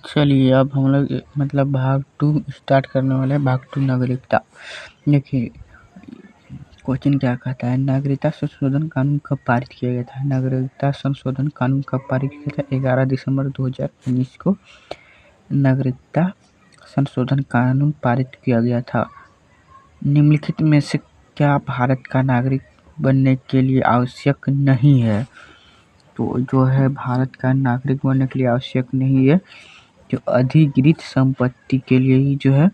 चलिए अब हम लोग मतलब भाग 2 स्टार्ट करने वाले हैं। भाग 2 नागरिकता। देखिए क्वेश्चन क्या कहता है, नागरिकता संशोधन कानून कब पारित किया गया था? नागरिकता संशोधन कानून कब पारित किया था? 11 दिसंबर 2019 को नागरिकता संशोधन कानून पारित किया गया था। निम्नलिखित में से क्या भारत का नागरिक बनने के लिए आवश्यक नहीं है? तो जो है भारत का नागरिक बनने के लिए आवश्यक नहीं है, जो अधिकृत संपत्ति के लिए ही जो है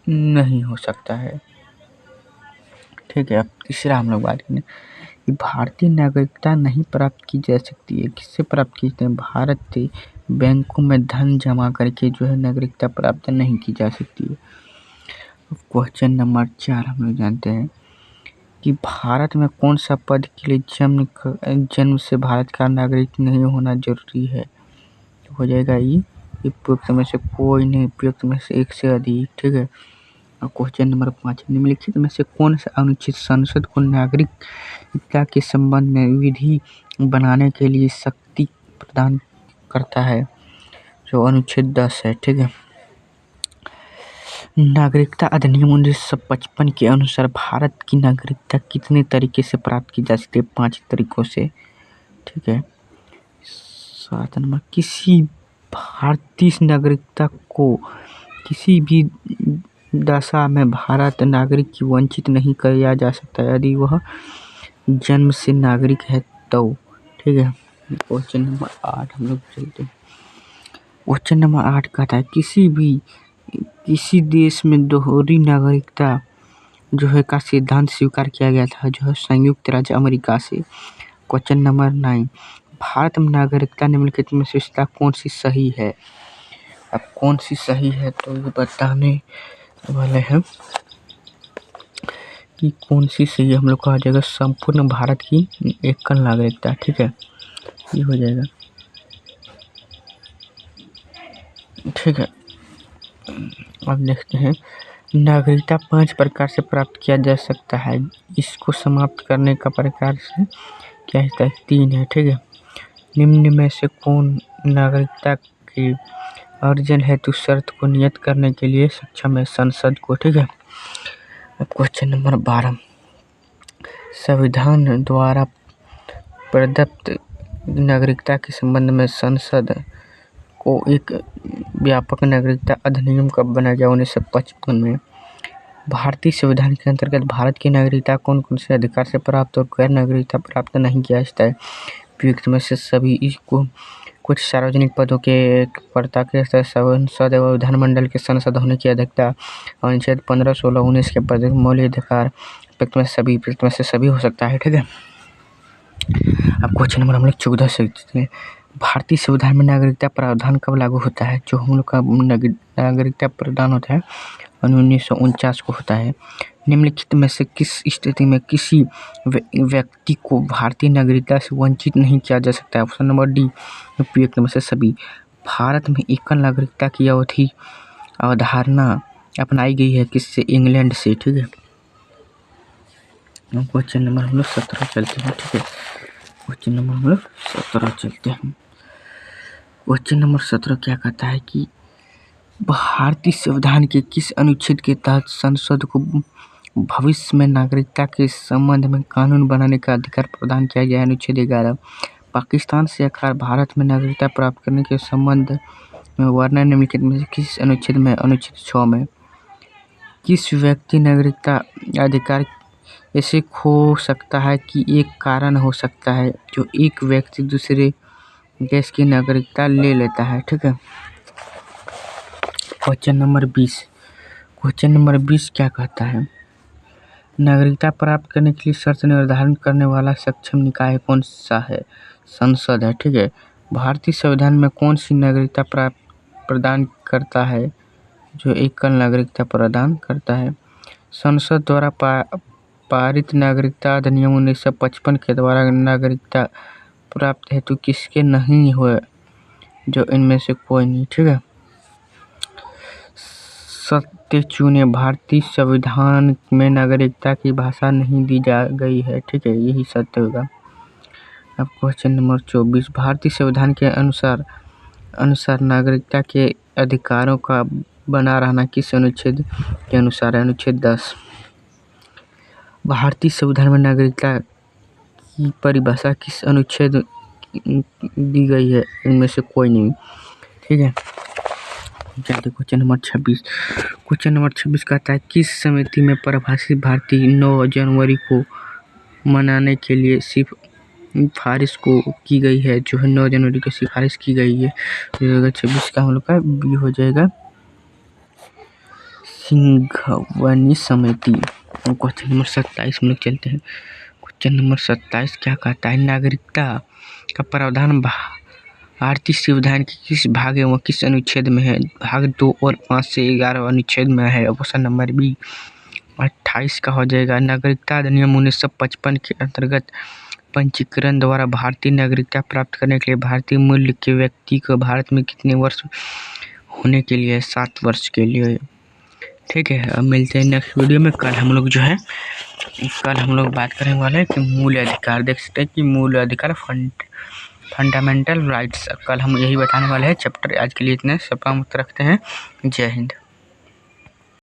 नहीं हो सकता है। ठीक है, अब तीसरा हम लोग बात करें कि भारतीय नागरिकता नहीं प्राप्त की जा सकती है। किससे प्राप्त की जाती है? भारतीय बैंकों में धन जमा करके जो है नागरिकता प्राप्त नहीं की जा सकती है। क्वेश्चन नंबर 4 हम लोग जानते हैं कि भारत में कौन सा पद के लिए जन्म से भारत का नागरिक नहीं होना जरूरी है? तो हो जाएगा ये उपयुक्त में से कोई नहीं, उपयुक्त में से एक से अधिक। ठीक है, और क्वेश्चन नंबर 5, निम्नलिखित में से कौन सा अनुच्छेद संसद को नागरिकता के संबंध में विधि बनाने के लिए शक्ति प्रदान करता है? जो अनुच्छेद 10 है। ठीक है, नागरिकता अधिनियम 1955 के अनुसार भारत की नागरिकता कितने तरीके से प्राप्त की जा सकती है? 5 तरीकों से। ठीक है, 7 नंबर, किसी भारतीय नागरिकता को किसी भी दशा में भारत नागरिक की वंचित नहीं किया जा सकता यदि वह जन्म से नागरिक है तो। ठीक है, क्वेश्चन नंबर 8 हम लोग चलते हैं। क्वेश्चन नंबर 8 कहता है किसी देश में दोहरी नागरिकता जो है का सिद्धांत स्वीकार किया गया था, जो है संयुक्त राज्य अमेरिका से। क्वेश्चन नंबर 9, भारत में नागरिकता निम्नलिखित में से कौन सी सही है? अब कौन सी सही है तो ये बताने वाले हैं कि कौन सी सही है। हम लोग कहा जाएगा संपूर्ण भारत की एकल नागरिकता। ठीक है, ये हो जाएगा। ठीक है, अब देखते हैं नागरिकता 5 प्रकार से प्राप्त किया जा सकता है। इसको समाप्त करने का प्रकार से क्या है? 3 है। ठीक है, निम्न में से कौन नागरिकता के अर्जन हेतु शर्त को नियत करने के लिए सक्षम है? संसद को। ठीक है, क्वेश्चन नंबर 12, संविधान द्वारा प्रदत्त नागरिकता के संबंध में संसद को एक व्यापक नागरिकता अधिनियम कब बनाया गया? 1955 में। भारतीय संविधान के अंतर्गत भारत की नागरिकता कौन कौन से अधिकार से प्राप्त और गैर नागरिकता प्राप्त नहीं किया जाता है? उपयुक्त में से सभी। इसको कुछ सार्वजनिक पदों के कर्ता के संसद एवं विधानमंडल के सांसद होने की अधिकता अनुच्छेद 15, 16, 19 के पद मौलिक अधिकार उपयुक्त में सभी, उपयुक्त में से सभी हो सकता है। ठीक है, अब क्वेश्चन नंबर हम लोग 14 से भारतीय संविधान में नागरिकता प्रावधान कब लागू होता है? जो हम लोग का नागरिकता प्रदान होता है 1949 को होता है। निम्नलिखित में से किस स्थिति में किसी व्यक्ति को भारतीय नागरिकता से वंचित नहीं किया जा सकता है? ऑप्शन नंबर डी, उपयुक्त में से सभी। भारत में एकल नागरिकता की अवधारणा अपनाई गई है किससे? इंग्लैंड से। ठीक है, क्वेश्चन नंबर हम लोग 17 चलते हैं। ठीक है, क्वेश्चन नंबर हम लोग 17 चलते हैं। क्वेश्चन नंबर 17 क्या कहता है कि भारतीय संविधान के किस अनुच्छेद के तहत संसद को भविष्य में नागरिकता के संबंध में कानून बनाने का अधिकार प्रदान किया गया है? अनुच्छेद 11। पाकिस्तान से आकर भारत में नागरिकता प्राप्त करने के संबंध में वर्णन निम्नलिखित में से किस अनुच्छेद में? अनुच्छेद 6 में। किस व्यक्ति नागरिकता अधिकार ऐसे खो सकता है कि एक कारण हो सकता है जो एक व्यक्ति दूसरे देश की नागरिकता ले लेता है? ठीक है, क्वेश्चन नंबर 20। क्वेश्चन नंबर 20 क्या कहता है? नागरिकता प्राप्त करने के लिए शर्त निर्धारित करने वाला सक्षम निकाय कौन सा है? संसद है। ठीक है, भारतीय संविधान में कौन सी नागरिकता प्रदान करता है? जो एकल नागरिकता प्रदान करता है। संसद द्वारा पारित नागरिकता अधिनियम 1955 के द्वारा नागरिकता प्राप्त हेतु किसके नहीं हुए? जो इनमें से कोई नहीं। ठीक है, सत्य चुने भारतीय संविधान में नागरिकता की भाषा नहीं दी जा गई है। ठीक है, यही सत्य होगा। अब क्वेश्चन नंबर 24, भारतीय संविधान के अनुसार अनुसार नागरिकता के अधिकारों का बना रहना किस अनुच्छेद के अनुसार है? अनुच्छेद 10। भारतीय संविधान में नागरिकता की परिभाषा किस अनुच्छेद दी गई है? इनमें से कोई नहीं। ठीक है, चलिए क्वेश्चन नंबर 26। क्वेश्चन नंबर 26 कहता है किस समिति में प्रवासी भारतीय 9 जनवरी को मनाने के लिए सिफारिश को की गई है? जो है 9 जनवरी को सिफारिश की गई है। 2026 का हम लोग का बी हो जाएगा सिंघवानी समिति। क्वेश्चन नंबर 27 में लोग चलते हैं। क्वेश्चन नंबर 27 क्या कहता है? नागरिकता का प्रावधान भारतीय संविधान के किस भाग एवं किस अनुच्छेद में है? भाग 2 और 5 से 11 अनुच्छेद में है। ऑप्शन नंबर बी 28 का हो जाएगा। नागरिकता अधिनियम 1955 के अंतर्गत पंजीकरण द्वारा भारतीय नागरिकता प्राप्त करने के लिए भारतीय मूल के व्यक्ति को भारत में कितने वर्ष होने के लिए? 7 वर्ष के लिए। ठीक है, अब मिलते हैं नेक्स्ट वीडियो में। कल हम लोग बात करने वाले हैं कि मूल अधिकार। देख सकते हैं कि मूल अधिकार फंडामेंटल राइट्स। कल हम यही बताने वाले हैं चैप्टर। आज के लिए इतने। सबका मुक्त रखते हैं। जय हिंद।